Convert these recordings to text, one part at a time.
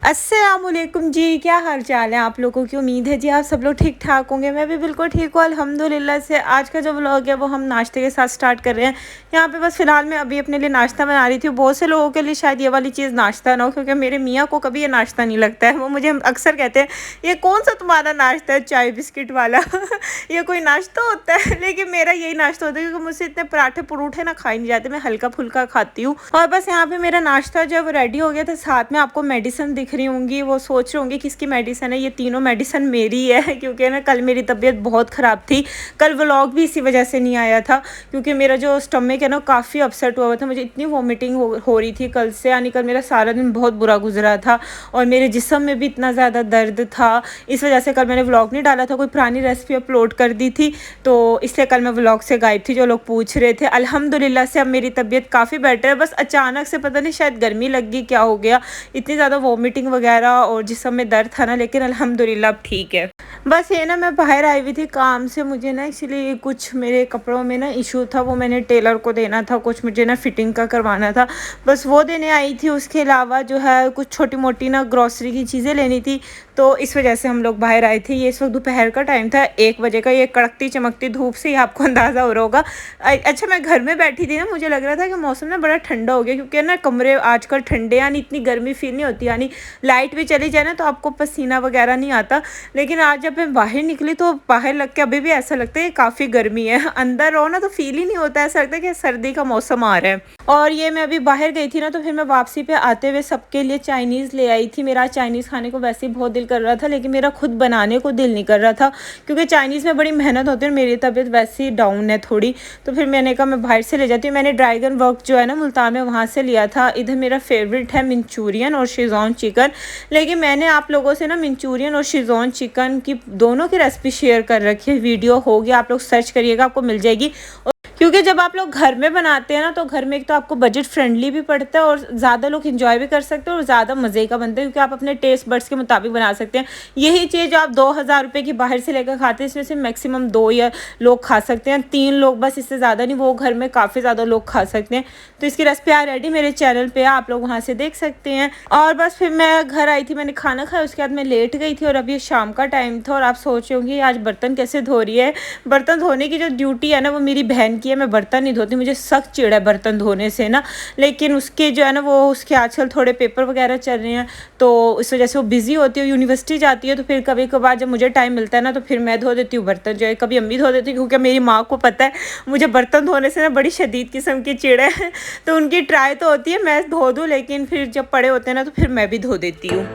अस्सलामुअलैकुम जी, क्या हाल चाल है आप लोगों की। उम्मीद है जी आप सब लोग ठीक ठाक होंगे। मैं भी बिल्कुल ठीक हूँ अल्हम्दुलिल्लाह से। आज का जो व्लॉग है वो हम नाश्ते के साथ स्टार्ट कर रहे हैं। यहाँ पे बस फ़िलहाल मैं अभी अपने लिए नाश्ता बना रही थी। बहुत से लोगों के लिए शायद ये वाली चीज़ नाश्ता ना हो, क्योंकि मेरे मियाँ को कभी ये नाश्ता नहीं लगता है। वो मुझे अक्सर कहते हैं ये कौन सा तुम्हारा नाश्ता है चाय बिस्किट वाला ये कोई नाश्ता होता है। लेकिन मेरा यही नाश्ता होता है, क्योंकि मुझसे इतने पराठे परूठे ना खाए नहीं जाते। मैं हल्का फुल्का खाती हूँ। और बस यहाँ पे मेरा नाश्ता जो है वो रेडी हो गया था। साथ में आपको मेडिसिन दिख रही होंगी, वो सोच रहे होंगे किसकी मेडिसिन है। ये तीनों मेडिसिन मेरी है, क्योंकि ना कल मेरी तबीयत बहुत ख़राब थी। कल व्लॉग भी इसी वजह से नहीं आया था, क्योंकि मेरा जो स्टमक है ना काफ़ी अपसेट हुआ था। मुझे इतनी वॉमिटिंग हो रही थी कल से, यानी कल मेरा सारा दिन बहुत बुरा गुजरा था और मेरे जिस्म में भी इतना ज़्यादा दर्द था। इस वजह से कल मैंने व्लॉग नहीं डाला था। कोई पुरानी रेसिपी अपलोड कर दी थी, तो इसलिए कल मैं व्लॉग से गायब थी। जो लोग पूछ रहे थे, अल्हम्दुलिल्लाह से अब मेरी तबीयत काफ़ी बेटर है। बस अचानक से पता नहीं शायद गर्मी लग गई, क्या हो गया, इतनी ज़्यादा वॉमिटिंग वगैरह और जिस्म में दर्द था ना, लेकिन अल्हम्दुलिल्लाह अब ठीक है। बस ये ना मैं बाहर आई हुई थी काम से। मुझे ना एक्चुअली कुछ मेरे कपड़ों में ना इशू था, वो मैंने टेलर को देना था। कुछ मुझे ना फिटिंग का करवाना था, बस वो देने आई थी। उसके अलावा जो है कुछ छोटी मोटी ना ग्रॉसरी की चीज़ें लेनी थी, तो इस वजह से हम लोग बाहर आए थे। ये इस वक्त दोपहर का टाइम था, 1 बजे का। ये कड़कती चमकती धूप से ही आपको अंदाज़ा हो रहा होगा। अच्छा, मैं घर में बैठी थी ना, मुझे लग रहा था कि मौसम ना बड़ा ठंडा हो गया, क्योंकि ना कमरे आजकल ठंडे, यानी इतनी गर्मी फील नहीं होती। यानी लाइट भी चली जाए ना तो आपको पसीना वगैरह नहीं आता। लेकिन आज जब मैं बाहर निकली तो बाहर लग के अभी भी ऐसा लगता है कि काफ़ी गर्मी है। अंदर रहो ना तो फील ही नहीं होता, ऐसा लगता है कि सर्दी का मौसम आ रहा है। और ये मैं अभी बाहर गई थी ना, तो फिर मैं वापसी पे आते हुए सबके लिए चाइनीज़ ले आई थी। मेरा चाइनीज़ खाने को वैसे ही बहुत दिल कर रहा था, लेकिन मेरा खुद बनाने को दिल नहीं कर रहा था, क्योंकि चाइनीज़ में बड़ी मेहनत होती है और मेरी तबीयत वैसे ही डाउन है थोड़ी। तो फिर मैंने कहा मैं बाहर से ले जाती हूँ। मैंने ड्रैगन वर्क जो है ना मुल्तान में, वहाँ से लिया था। इधर मेरा फेवरेट है मंचूरियन और शेज़वान चिकन, लेकिन मैंने आप लोगों से ना मंचूरियन और शेज़वान चिकन की दोनों की रेसिपी शेयर कर रखी है। वीडियो होगी, आप लोग सर्च करिएगा, आपको मिल जाएगी। क्योंकि जब आप लोग घर में बनाते हैं ना, तो घर में एक तो आपको बजट फ्रेंडली भी पड़ता है और ज़्यादा लोग एंजॉय भी कर सकते हैं और ज़्यादा मज़े का बनता है, क्योंकि आप अपने टेस्ट बड्स के मुताबिक बना सकते हैं। यही चीज़ आप 2000 रुपये की बाहर से लेकर खाते हैं, इसमें से मैक्सिमम 2 या लोग खा सकते हैं, 3 लोग बस, इससे ज़्यादा नहीं। वो घर में काफ़ी ज़्यादा लोग खा सकते हैं। तो इसकी रेसिपी ऑलरेडी मेरे चैनल पर, आप लोग वहाँ से देख सकते हैं। और बस फिर मैं घर आई थी, मैंने खाना खाया, उसके बाद मैं लेट गई थी और अभी शाम का टाइम था। और आप सोच रहे होंगे आज बर्तन कैसे धो रही है। बर्तन धोने की जो ड्यूटी है ना वो मेरी बहन की है। मैं बर्तन नहीं धोती, मुझे सख्त चिढ़ है बर्तन धोने से ना। लेकिन उसके जो है ना, वो उसके आजकल थोड़े पेपर वगैरह चल रहे हैं, तो इस वजह से वो बिज़ी होती है, यूनिवर्सिटी जाती है। तो फिर कभी कभार जब मुझे टाइम मिलता है ना, तो फिर मैं धो देती हूँ बर्तन, जो है कभी अम्मी धो देती है, क्योंकि मेरी माँ को पता है मुझे बर्तन धोने से ना बड़ी शदीद किस्म की चिढ़ है। तो उनकी ट्राई तो होती है मैं धो दूँ, लेकिन फिर जब पड़े होते हैं ना तो फिर मैं भी धो देती हूँ।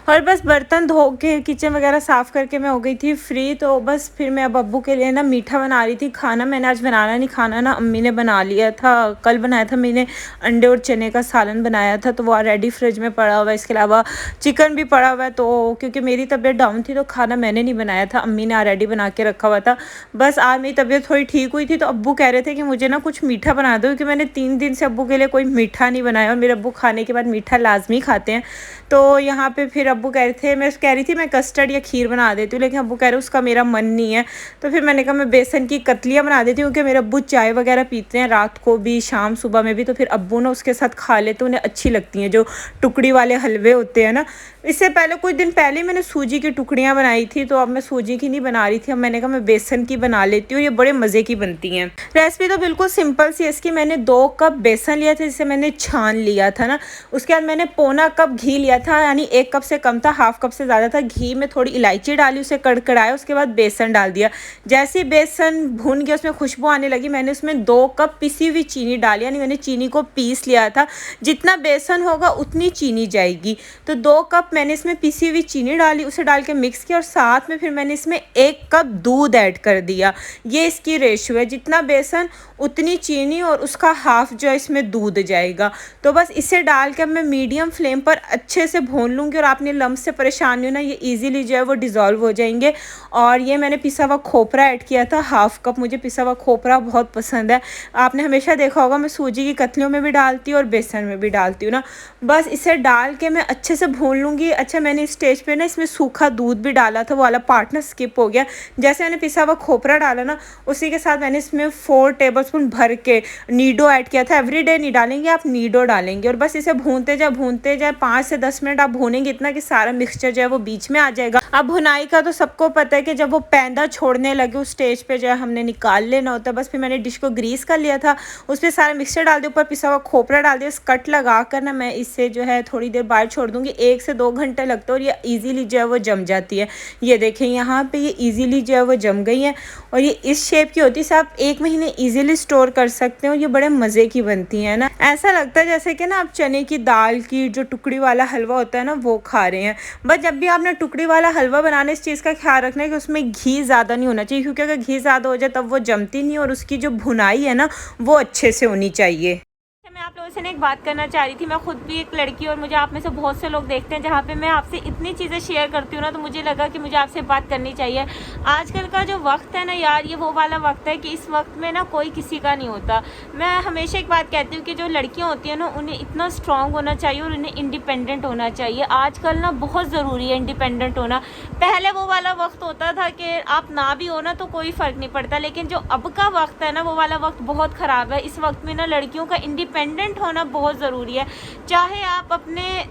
और बस बर्तन धो के किचन वगैरह साफ़ करके मैं हो गई थी फ्री। तो बस फिर मैं अब अब्बू के लिए ना मीठा बना रही थी। खाना मैंने आज बनाना नहीं, खाना ना अम्मी ने बना लिया था। कल बनाया था मैंने अंडे और चने का सालन बनाया था, तो वो ऑलरेडी फ्रिज में पड़ा हुआ है। इसके अलावा चिकन भी पड़ा हुआ है। तो क्योंकि मेरी तबीयत डाउन थी तो खाना मैंने नहीं बनाया था, अम्मी ने ऑलरेडी बना के रखा हुआ था। बस आज मेरी तबीयत थोड़ी ठीक हुई थी, तो अब्बू कह रहे थे कि मुझे ना कुछ मीठा बना दो, क्योंकि मैंने 3 दिन से अब्बू के लिए कोई मीठा नहीं बनाया। और मेरे अब्बू खाने के बाद मीठा लाजमी खाते हैं। तो यहाँ पे फिर अब्बू कह रहे थे, मैं कह रही थी मैं कस्टर्ड या खीर बना देती हूँ, लेकिन अब्बू कह रहे उसका मेरा मन नहीं है। तो फिर मैंने कहा मैं बेसन की कतलियाँ बना देती हूँ, क्योंकि मेरे अब्बू चाय वगैरह पीते हैं रात को भी, शाम सुबह में भी। तो फिर अब्बू ना उसके साथ खा लेते, उन्हें अच्छी लगती हैं जो टुकड़ी वाले हलवे होते हैं ना। इससे पहले कुछ दिन पहले मैंने सूजी की टुकड़ियाँ बनाई थी, तो अब मैं सूजी की नहीं बना रही थी। अब मैंने कहा मैं बेसन की बना लेती हूँ, ये बड़े मज़े की बनती हैं। रेसिपी तो बिल्कुल सिंपल सी है इसकी। मैंने 2 कप बेसन लिया था, जिसे मैंने छान लिया था ना। उसके बाद मैंने पौना कप घी लिया था, यानी 1 कप से कम था, हाफ कप से ज़्यादा था। घी में थोड़ी इलायची डाली, उसे कड़कड़ाया, उसके बाद बेसन डाल दिया। जैसे ही बेसन भून गया, उसमें खुशबू आने लगी, मैंने उसमें 2 कप पिसी हुई चीनी डाली, यानी मैंने चीनी को पीस लिया था। जितना बेसन होगा उतनी चीनी जाएगी। तो 2 कप मैंने इसमें पिसी हुई चीनी डाली, उसे डाल के मिक्स किया और साथ में फिर मैंने इसमें 1 कप दूध ऐड कर दिया। ये इसकी रेशियो है, जितना बेसन उतनी चीनी और उसका हाफ जो है इसमें दूध जाएगा। तो बस इसे डाल के मैं मीडियम फ्लेम पर अच्छे से भून लूँगी। और आपने में लम्ब से परेशानी हो ना, ये ईज़िली जो है वो डिज़ोल्व हो जाएंगे। और ये मैंने पिसा हुआ खोपरा ऐड किया था, हाफ़ कप। मुझे पिसा हुआ खोपरा बहुत पसंद है। आपने हमेशा देखा होगा मैं सूजी की कतलियों में भी डालती हूँ और बेसन में भी डालती हूँ ना। बस इसे डाल के मैं अच्छे से भून लूँगी। अच्छा, मैंने इस स्टेज पे ना इसमें सूखा दूध भी डाला था, वो वाला पार्ट ना स्किप हो गया। जैसे मैंने पिसा हुआ खोपरा डाला ना, उसी के साथ मैंने इसमें 4 टेबलस्पून भर के नीडो ऐड किया था। एवरीडे नहीं डालेंगे आप, नीडो डालेंगे। और बस इसे भूनते जाए 5 से 10 मिनट आप भूनेंगे इतना कि सारा मिक्सचर जो है वो बीच में आ जाएगा। अब भुनाई का तो सबको पता है कि जब वो पैंदा छोड़ने लगे उस स्टेज पे जो है हमने निकाल लेना होता है। बस फिर मैंने डिश को ग्रीस कर लिया था, उस पर सारा मिक्सचर डाल दिया, ऊपर पिसा हुआ खोपरा डाल दिया। कट लगा कर ना मैं इससे जो है थोड़ी देर बाहर छोड़ दूंगी। 1 से 2 घंटे लगता है और ये ईजिली जो है वो जम जाती है। ये देखें यहाँ पे ये ईजिली जो है वो जम गई है और ये इस शेप की होती है। इसे आप 1 महीने ईजिली स्टोर कर सकते हो। ये बड़े मज़े की बनती है ना, ऐसा लगता है जैसे कि ना आप चने की दाल की जो टुकड़ी वाला हलवा होता है ना वो खा रहे हैं। बस जब भी आपने टुकड़ी वाला हलवा बनाने, इस चीज़ का ख्याल रखना है कि उसमें घी ज़्यादा नहीं होना चाहिए, क्योंकि अगर घी ज़्यादा हो जाए तब वो जमती नहीं और उसकी जो भुनाई है ना वो अच्छे से होनी चाहिए। मैं आप लोगों से ना एक बात करना चाह रही थी। मैं खुद भी एक लड़की और मुझे आप में से बहुत से लोग देखते हैं जहाँ पे मैं आपसे इतनी चीज़ें शेयर करती हूँ ना, तो मुझे लगा कि मुझे आपसे बात करनी चाहिए। आजकल का जो वक्त है ना यार, ये वो वाला वक्त है कि इस वक्त में ना कोई किसी का नहीं होता। मैं हमेशा एक बात कहती हूँ कि जो लड़कियाँ होती हैं ना उन्हें इतना स्ट्रॉन्ग होना चाहिए और उन्हें इंडिपेंडेंट होना चाहिए। आजकल ना बहुत ज़रूरी है इंडिपेंडेंट होना। पहले वो वाला वक्त होता था कि आप ना भी हो ना तो कोई फ़र्क नहीं पड़ता, लेकिन जो अब का वक्त है ना वो वाला वक्त बहुत ख़राब है। इस वक्त में ना लड़कियों का इंडिपेंडेंट होना बहुत ज़रूरी है। चाहे आप अपने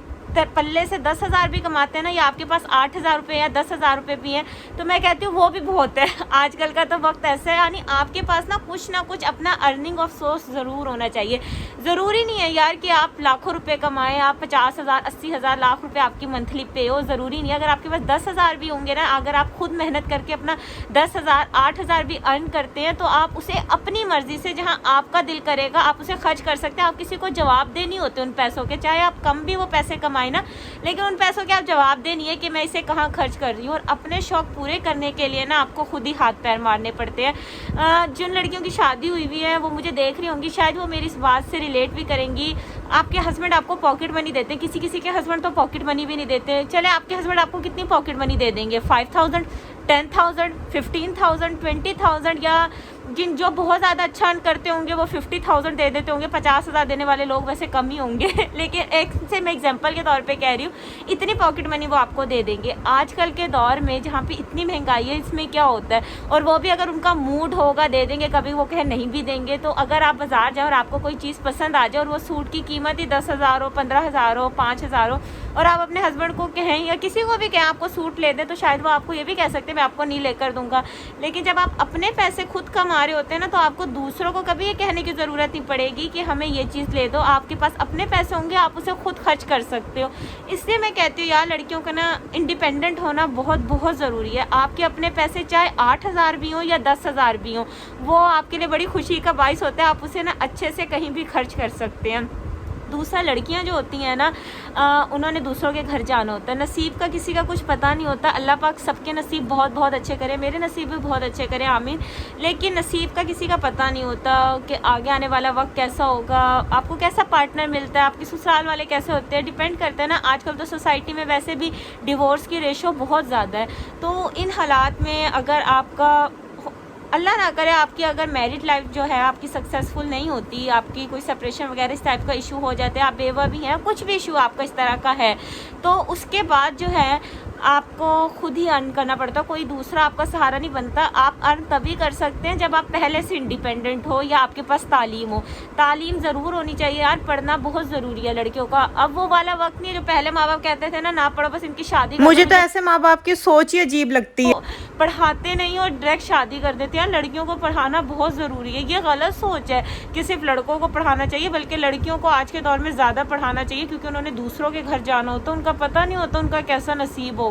पल्ले से 10,000 भी कमाते हैं ना, या आपके पास 8,000 रुपये या 10,000 रुपये भी हैं, तो मैं कहती हूँ वो भी बहुत है। आजकल का तो वक्त ऐसा है, यानी आपके पास ना कुछ अपना अर्निंग ऑफ सोर्स ज़रूर होना चाहिए। ज़रूरी नहीं है यार कि आप लाखों रुपए कमाएं, आप 50,000 80,000 लाख रुपए आपकी मंथली पे हो, ज़रूरी नहीं है। अगर आपके पास 10,000 भी होंगे ना, अगर आप खुद मेहनत करके अपना 10,000 8,000 भी अर्न करते हैं तो आप उसे अपनी मर्जी से, जहाँ आपका दिल करेगा आप उसे खर्च कर सकते हैं। आप किसी को जवाबदेह नहीं होते उन पैसों के, चाहे आप कम भी वो पैसे कमाएं ना, लेकिन उन पैसों के आप जवाबदेह नहीं है कि मैं इसे कहाँ खर्च कर रही हूँ। और अपने शौक पूरे करने के लिए ना आपको खुद ही हाथ पैर मारने पड़ते हैं। जिन लड़कियों की शादी हुई हुई है वो मुझे देख रही होंगी, शायद वो मेरी इस बात से रिलेट भी करेंगी। आपके हस्बैंड आपको पॉकेट मनी देते हैं, किसी के हस्बैंड तो पॉकेट मनी भी नहीं देते। चले आपके हस्बैंड आपको कितनी पॉकेट मनी दे देंगे, 5,000 10,000 15,000 20,000, या जो बहुत ज़्यादा अच्छा अर्न करते होंगे वो 50,000 दे देते होंगे। 50,000 देने वाले लोग वैसे कम ही होंगे लेकिन एक से मैं एग्जांपल के तौर पे कह रही हूँ, इतनी पॉकेट मनी वो आपको दे देंगे। आजकल के दौर में जहाँ पे इतनी महंगाई है, इसमें क्या होता है, और वो भी अगर उनका मूड होगा दे देंगे, कभी वो कहे नहीं भी देंगे। तो अगर आप बाज़ार जाओ और आपको कोई चीज़ पसंद आ जाए और वो सूट की कीमत ही 10,000 हो, 15,000 हो, 5,000 हो, और आप अपने हस्बैंड को कहें या किसी को भी कहें आपको सूट ले दें, तो शायद वो आपको ये भी कह सकते हैं मैं आपको नहीं लेकर दूंगा। लेकिन जब आप अपने पैसे खुद कमा रहे होते हैं ना, तो आपको दूसरों को कभी ये कहने की ज़रूरत नहीं पड़ेगी कि हमें ये चीज़ ले दो। आपके पास अपने पैसे होंगे, आप उसे खुद खर्च कर सकते हो। इसलिए मैं कहती हूँ यार, लड़कियों का ना इंडिपेंडेंट होना बहुत बहुत ज़रूरी है। आपके अपने पैसे चाहे 8,000 भी हों या 10,000 भी हों, वो आपके लिए बड़ी खुशी का बाइस होता है। आप उसे ना अच्छे से कहीं भी खर्च कर सकते हैं। दूसरा, लड़कियां जो होती हैं ना, उन्होंने दूसरों के घर जाना होता है। नसीब का किसी का कुछ पता नहीं होता। अल्लाह पाक सबके नसीब बहुत बहुत अच्छे करे, मेरे नसीब भी बहुत अच्छे करे, आमीन। लेकिन नसीब का किसी का पता नहीं होता कि आगे आने वाला वक्त कैसा होगा, आपको कैसा पार्टनर मिलता है, आपके ससुराल वाले कैसे होते हैं, डिपेंड करता है ना। आजकल तो सोसाइटी में वैसे भी डिवोर्स की रेशो बहुत ज़्यादा है। तो इन हालात में अगर आपका, अल्लाह ना करे, आपकी अगर मैरिड लाइफ जो है आपकी सक्सेसफुल नहीं होती, आपकी कोई सेपरेशन वगैरह इस टाइप का इशू हो जाता है, आप बेवा भी हैं, कुछ भी इशू आपका इस तरह का है, तो उसके बाद जो है आपको खुद ही अर्न करना पड़ता, कोई दूसरा आपका सहारा नहीं बनता। आप अर्न तभी कर सकते हैं जब आप पहले से इंडिपेंडेंट हो या आपके पास तालीम हो। तालीम ज़रूर होनी चाहिए यार, पढ़ना बहुत ज़रूरी है लड़कियों का। अब वो वाला वक्त नहीं है जो पहले माँ बाप कहते थे ना पढ़ो बस इनकी शादी। मुझे तो ऐसे माँ बाप की सोच ही अजीब लगती है, पढ़ाते नहीं और डायरेक्ट शादी कर देते हैं। लड़कियों को पढ़ाना बहुत ज़रूरी है। ये गलत सोच है कि सिर्फ लड़कों को पढ़ाना चाहिए, बल्कि लड़कियों को आज के दौर में ज़्यादा पढ़ाना चाहिए, क्योंकि उन्होंने दूसरों के घर जाना होता है, उनका पता नहीं होता उनका कैसा नसीब होगा।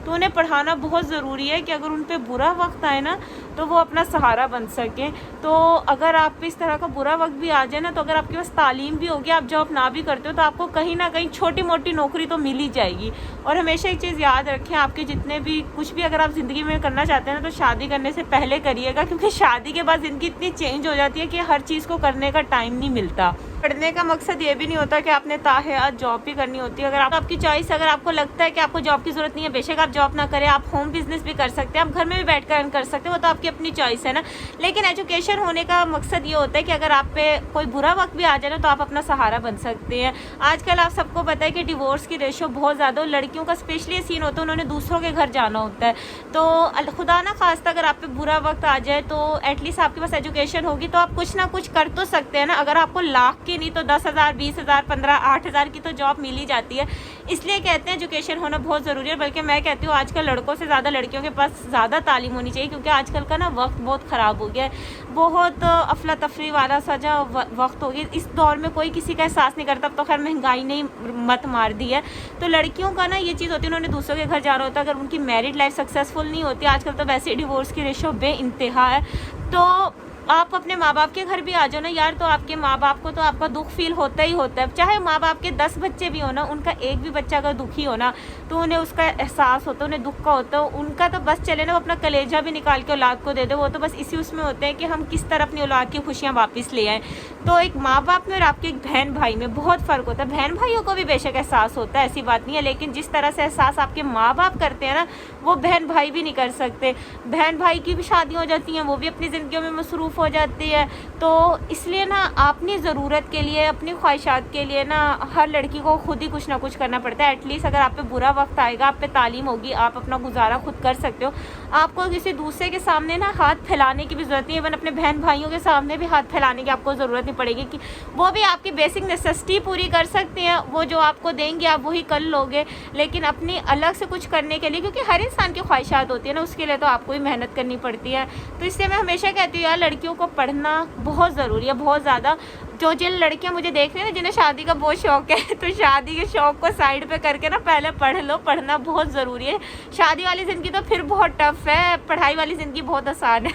तो उन्हें पढ़ाना बहुत ज़रूरी है कि अगर उन पे बुरा वक्त आए ना तो वो अपना सहारा बन सकें। तो अगर आप पे इस तरह का बुरा वक्त भी आ जाए ना, तो अगर आपके पास तालीम भी होगी, आप जॉब ना भी करते हो, तो आपको कहीं ना कहीं छोटी मोटी नौकरी तो मिल ही जाएगी। और हमेशा एक चीज़ याद रखें, आपके जितने भी कुछ भी अगर आप ज़िंदगी में करना चाहते हैं ना, तो शादी करने से पहले करिएगा, क्योंकि शादी के बाद ज़िंदगी इतनी चेंज हो जाती है कि हर चीज़ को करने का टाइम नहीं मिलता। पढ़ने का मकसद ये भी नहीं होता कि आपने ताहयात जॉब भी करनी होती है। अगर आपकी चॉइस, अगर आपको लगता है कि आपको जॉब की ज़रूरत नहीं है, बेशक आप जॉब ना करें, आप होम बिजनेस भी कर सकते हैं, आप घर में भी बैठ कर अर्न कर सकते हैं, वो तो आपकी अपनी चॉइस है ना। लेकिन एजुकेशन होने का मकसद ये होता है कि अगर आप पे कोई बुरा वक्त भी आ जाए ना तो आप अपना सहारा बन सकते हैं। आजकल आप सबको पता है कि डिवोर्स की रेशो बहुत ज़्यादा, और लड़कियों का स्पेशली सीन होता है, उन्होंने दूसरों के घर जाना होता है। तो खुदा ना खास्ता अगर आप पे बुरा वक्त आ जाए तो एटलीस्ट आपके पास एजुकेशन होगी तो आप कुछ ना कुछ कर तो सकते हैं ना। अगर आपको लाख की नहीं तो 10,000, 20,000, 15, 8,000 की तो जॉब मिल ही जाती है। इसलिए कहते हैं एजुकेशन होना बहुत ज़रूरी है। बल्कि मैं कहती हूँ आजकल लड़कों से ज़्यादा लड़कियों के पास ज़्यादा तालीम होनी चाहिए, क्योंकि आजकल का ना वक्त बहुत ख़राब हो गया है। बहुत अफला तफरी वाला सजा वक्त हो गया। इस दौर में कोई किसी का एहसास नहीं करता। अब तो खैर महंगाई ने मत मार दी है। तो लड़कियों का ना ये चीज़ होती है, उन्होंने दूसरों के घर जाना होता है। अगर उनकी मैरिड लाइफ सक्सेसफुल नहीं होती, आजकल तो वैसे ही डिवोर्स की रेशो बेइंतहा है, तो आप अपने माँ बाप के घर भी आ जाओ ना यार, तो आपके माँ बाप को तो आपका दुख फील होता ही होता है। चाहे माँ बाप के 10 बच्चे भी हो ना, उनका एक भी बच्चा अगर दुखी हो ना तो उन्हें उसका एहसास होता है, उन्हें दुख का होता है। उनका तो बस चले ना, वो अपना कलेजा भी निकाल के औलाद को दे दे। वो तो बस इसी उसमें होते हैं कि हम किस तरह अपनी औलाद की खुशियाँ वापस ले आएँ। तो एक माँ बाप में और आपके एक बहन भाई में बहुत फ़र्क होता है। बहन भाइयों को भी बेशक एहसास होता है, ऐसी बात नहीं है, लेकिन जिस तरह से एहसास आपके माँ बाप करते हैं ना, वो बहन भाई भी नहीं कर सकते। बहन भाई की भी शादी हो जाती हैं, वो भी अपनी ज़िंदगियों में मसरूफ़ हो जाती है। तो इसलिए ना अपनी ज़रूरत के लिए, अपनी ख्वाहिशात के लिए ना हर लड़की को खुद ही कुछ ना कुछ करना पड़ता है। एटलीस्ट अगर आप पे बुरा वक्त आएगा, आप पे तालीम होगी, आप अपना गुजारा खुद कर सकते हो। आपको किसी दूसरे के सामने ना हाथ फैलाने की भी ज़रूरत नहीं है। इवन अपने बहन भाइयों के सामने भी हाथ फैलाने की आपको ज़रूरत नहीं पड़ेगी, कि वो भी आपकी बेसिक नेसेसिटी पूरी कर सकते हैं। वो जो आपको देंगे आप वही कर लोगे। लेकिन अपनी अलग से कुछ करने के लिए, क्योंकि हर इंसान की ख्वाहिशात होती है ना, उसके लिए तो आपको ही मेहनत करनी पड़ती है। तो इसलिए मैं हमेशा कहती हूँ यार, लड़कियों को पढ़ना बहुत ज़रूरी है, बहुत ज़्यादा। जिन लड़कियां मुझे देख रही हैं ना, जिन्हें शादी का बहुत शौक है, तो शादी के शौक को साइड पे करके ना पहले पढ़ लो। पढ़ना बहुत ज़रूरी है। शादी वाली ज़िंदगी तो फिर बहुत टफ है, पढ़ाई वाली ज़िंदगी बहुत आसान है।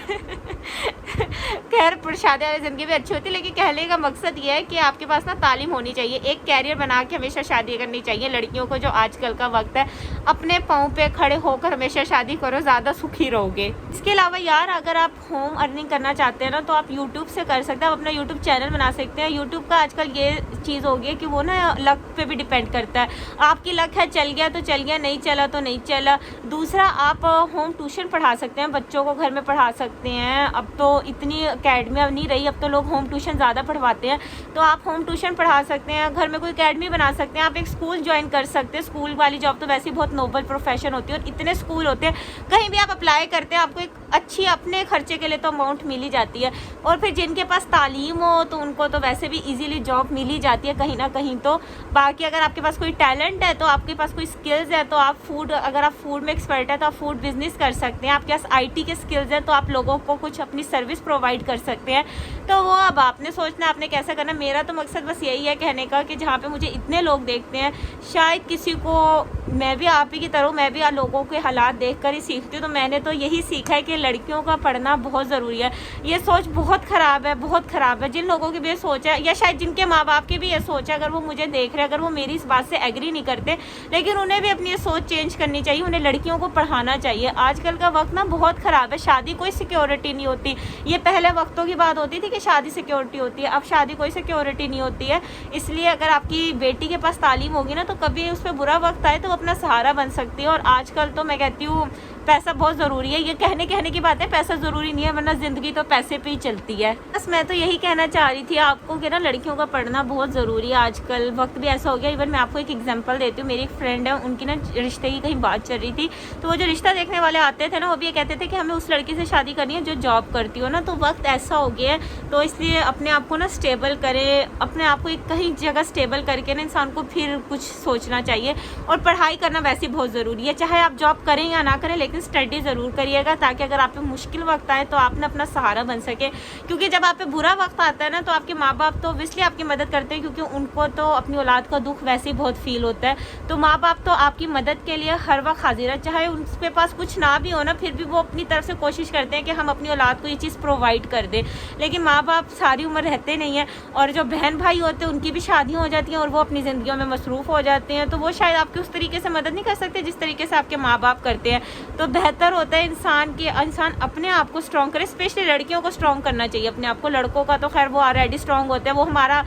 खैर शादी वाली ज़िंदगी भी अच्छी होती है, लेकिन कहने का मकसद ये है कि आपके पास ना तालीम होनी चाहिए। एक कैरियर बना के हमेशा शादी करनी चाहिए लड़कियों को। जो आजकल का वक्त है, अपने पाँव पे खड़े होकर हमेशा शादी करो, ज़्यादा सुखी रहोगे। इसके अलावा यार, अगर आप होम अर्निंग करना चाहते हैं ना, तो आप यूट्यूब से कर सकते हैं। आप अपना यूट्यूब चैनल बना सकते हैं। यूट्यूब का आजकल ये चीज़ हो गई है कि वो ना लक पे भी डिपेंड करता है। आपकी लक है, चल गया तो चल गया, नहीं चला तो नहीं चला। दूसरा, आप होम ट्यूशन पढ़ा सकते हैं, बच्चों को घर में पढ़ा सकते हैं। अब तो इतनी अकेडमी अब नहीं रही, अब तो लोग होम ट्यूशन ज़्यादा पढ़वाते हैं। तो आप होम ट्यूशन पढ़ा सकते हैं, घर में कोई अकेडमी बना सकते हैं, आप एक स्कूल ज्वाइन कर सकते हैं। स्कूल वाली जॉब तो वैसे ही बहुत नोबल प्रोफेशन होती है, और इतने स्कूल होते हैं, कहीं भी आप अप्लाई करते हैं आपको एक अच्छी अपने खर्चे के लिए तो अमाउंट मिल ही जाती है। और फिर जिनके पास तालीम हो तो उनको तो वैसे भी इजीली जॉब मिल ही जाती है कहीं ना कहीं। तो बाकी अगर आपके पास कोई टैलेंट है, तो आपके पास कोई स्किल्स है, तो आप अगर आप फूड में एक्सपर्ट है तो आप फूड बिजनेस कर सकते हैं। आपके पास IT के स्किल्स हैं तो आप लोगों को कुछ अपनी सर्विस प्रोवाइड कर सकते हैं। तो वो अब आपने सोचना आपने कैसा करना। मेरा तो मकसद बस यही है कहने का कि जहाँ पे मुझे इतने लोग देखते हैं, शायद किसी को, मैं भी आप ही की तरह, मैं भी लोगों के हालात देखकर ही सीखती हूँ। तो मैंने तो यही सीखा है कि लड़कियों का पढ़ना बहुत ज़रूरी है। ये सोच बहुत ख़राब है, बहुत ख़राब है। जिन लोगों की भी ये सोच है, या शायद जिनके माँ बाप की भी ये सोच है, अगर वो मुझे देख रहे हैं, अगर वो मेरी इस बात से एग्री नहीं करते, लेकिन उन्हें भी अपनी ये सोच चेंज करनी चाहिए। उन्हें लड़कियों को पढ़ाना चाहिए। आजकल का वक्त ना बहुत ख़राब है। शादी कोई सिक्योरिटी नहीं होती। ये पहले वक्तों की बात होती थी कि शादी सिक्योरिटी होती है, अब शादी कोई सिक्योरिटी नहीं होती है। इसलिए अगर आपकी बेटी के पास तालीम होगी ना, तो कभी उस पर बुरा वक्त आए तो वो अपना सहारा बन सकती है। और आजकल तो मैं कहती हूँ पैसा बहुत ज़रूरी है। ये कहने की बात है, पैसा ज़रूरी नहीं है, वरना ज़िंदगी तो पैसे पे ही चलती है। बस मैं तो यही कहना चाह रही थी आपको कि ना लड़कियों का पढ़ना बहुत ज़रूरी है। आजकल वक्त भी ऐसा हो गया। इवन मैं आपको एक एग्जांपल देती हूँ। मेरी एक फ्रेंड है, उनकी ना रिश्ते की कहीं बात चल रही थी, तो वो जो रिश्ता देखने वाले आते थे ना, वो भी ये कहते थे कि हमें उस लड़की से शादी करनी है जो जॉब करती हो ना। तो वक्त ऐसा हो गया है, तो इसलिए अपने आप को ना स्टेबल करें, अपने आप को एक कहीं जगह स्टेबल करके ना इंसान को फिर कुछ सोचना चाहिए। और पढ़ाई करना वैसे बहुत ज़रूरी है, चाहे आप जॉब करें या ना करें, लेकिन स्टडी ज़रूर करिएगा, ताकि अगर आप पे मुश्किल वक्त आए तो आपने अपना सहारा बन सके। क्योंकि जब आप पे बुरा वक्त आता है ना, तो आपके माँ बाप तो ऑब्वियसली आपकी मदद करते हैं, क्योंकि उनको तो अपनी औलाद का दुख वैसे ही बहुत फील होता है। तो माँ बाप तो आपकी मदद के लिए हर वक्त हाजिर है, चाहे उनके पास कुछ ना भी हो ना, फिर भी वो अपनी तरफ से कोशिश करते हैं कि हम अपनी औलाद को ये चीज़ प्रोवाइड कर दें। लेकिन माँ बाप सारी उम्र रहते नहीं हैं, और जो बहन भाई होते हैं उनकी भी शादियाँ हो जाती हैं और वो अपनी ज़िंदगियों में मसरूफ़ हो जाते हैं। तो वो शायद आपकी उस तरीके से मदद नहीं कर सकते जिस तरीके से आपके माँ बाप करते हैं। तो बेहतर होता है इंसान अपने आप को स्ट्रॉन्ग करे। स्पेशली लड़कियों को स्ट्रॉन्ग करना चाहिए अपने आप को। लड़कों का तो खैर वो ऑलरेडी स्ट्रॉन्ग स्ट्रॉन्ग होते हैं। वो हमारा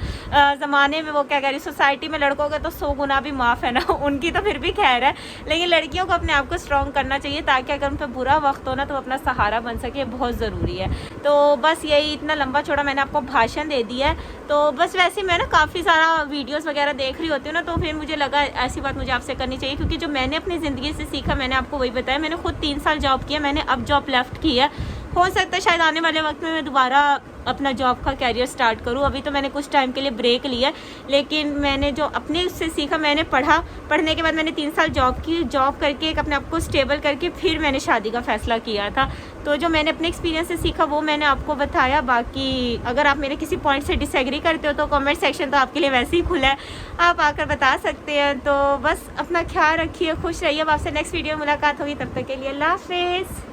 ज़माने में, वो क्या कह रही, सोसाइटी में लड़कों के तो 100 गुना भी माफ़ है ना, उनकी तो फिर भी खैर है, लेकिन लड़कियों को अपने आप को स्ट्रॉन्ग करना चाहिए ताकि अगर उन पर बुरा वक्त हो ना तो अपना सहारा बन सके, बहुत ज़रूरी है। तो बस यही, इतना लंबा चौड़ा मैंने आपको भाषण दे दिया है। तो बस वैसे मैं ना काफ़ी सारा वीडियोस वगैरह देख रही होती हूँ ना, तो फिर मुझे लगा ऐसी बात मुझे आपसे करनी चाहिए, क्योंकि जो मैंने अपनी ज़िंदगी से सीखा मैंने आपको वही बताया। मैंने खुद 3 साल जॉब किया, मैंने अब जॉब लेफ़्ट की है। हो सकता है शायद आने वाले वक्त में मैं दोबारा अपना जॉब का कैरियर स्टार्ट करूँ। अभी तो मैंने कुछ टाइम के लिए ब्रेक लिया, लेकिन मैंने जो अपने उससे सीखा, मैंने पढ़ने के बाद मैंने 3 साल जॉब की, जॉब करके एक अपने आप को स्टेबल करके फिर मैंने शादी का फ़ैसला किया था। तो जो मैंने अपने एक्सपीरियंस से सीखा वो मैंने आपको बताया। बाकी अगर आप मेरे किसी पॉइंट से डिसएग्री करते हो तो कमेंट सेक्शन तो आपके लिए वैसे ही खुला है, आप आकर बता सकते हैं। तो बस अपना ख्याल रखिए, खुश रहिए। अब आपसे नेक्स्ट वीडियो में मुलाकात होगी, तब तक के लिए अल्लाह हाफ़िज़।